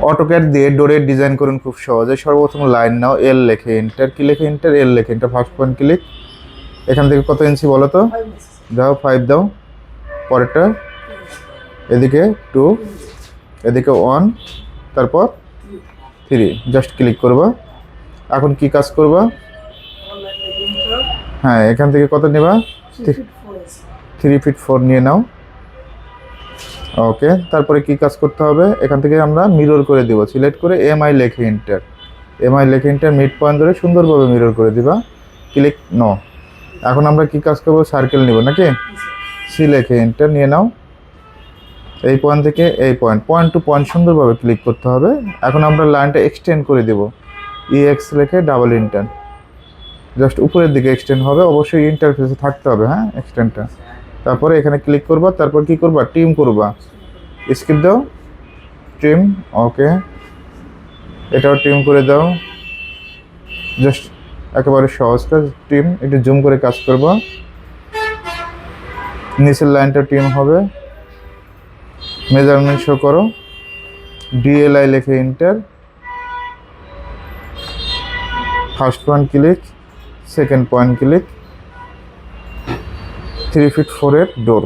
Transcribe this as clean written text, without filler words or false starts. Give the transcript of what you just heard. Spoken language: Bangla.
অটোক্যাড দিয়ে ডোরের ডিজাইন করুন খুব সহজে। সর্বপ্রথম লাইন নাও, এল লেখে এন্টার, কি লেখে এন্টার, এল লেখে এন্টার, ফার্স্ট পয়েন্ট ক্লিক। এখান থেকে কত ইঞ্চি বলো তো, দাও 5 দাও। পরেরটা এদিকে 2, এদিকে 1, তারপর 3, জাস্ট ক্লিক করবা। এখন কি কাজ করবা, হ্যাঁ এখান থেকে কত নেবা, 3 ফিট 4 নিয়ে নাও। ওকে, তারপরে কি কাজ করতে হবে, এখান থেকে আমরা মিরর করে দিব, সিলেক্ট করে এমআই লেখে এন্টার, এমআই লেখে এন্টার, মিড পয়েন্ট ধরে সুন্দরভাবে মিরর করে দিবা, ক্লিক নো। এখন আমরা কি কাজ করব, সার্কেল নিব নাকি, সি লেখে এন্টার নিয়ে নাও। এই পয়েন্ট থেকে এই পয়েন্ট, পয়েন্ট টু পয়েন্ট সুন্দরভাবে ক্লিক করতে হবে। এখন আমরা লাইনটা এক্সটেন্ড করে দেব, ইএক্স লেখে ডাবল এন্টার, জাস্ট উপরের দিকে এক্সটেন্ড হবে, অবশ্যই ইন্টারফেসে থাকতে হবে, হ্যাঁ এক্সটেন্ডটা। তারপরে এখানে ক্লিক করবা, তারপর কি করবা, ট্রিম করবা, স্কিপ দাও, ট্রিম, ওকে এটাও ট্রিম করে দাও। জাস্ট একেবারে সহজ কাজ, ট্রিম, একটু জুম করে কাজ করবা। নিচের লাইনটা ট্রিম হবে, মেজারমেন্ট শো করো, ডিএলআই লেখে enter, first point click, second point click, 3 feet 4 এর ডোর।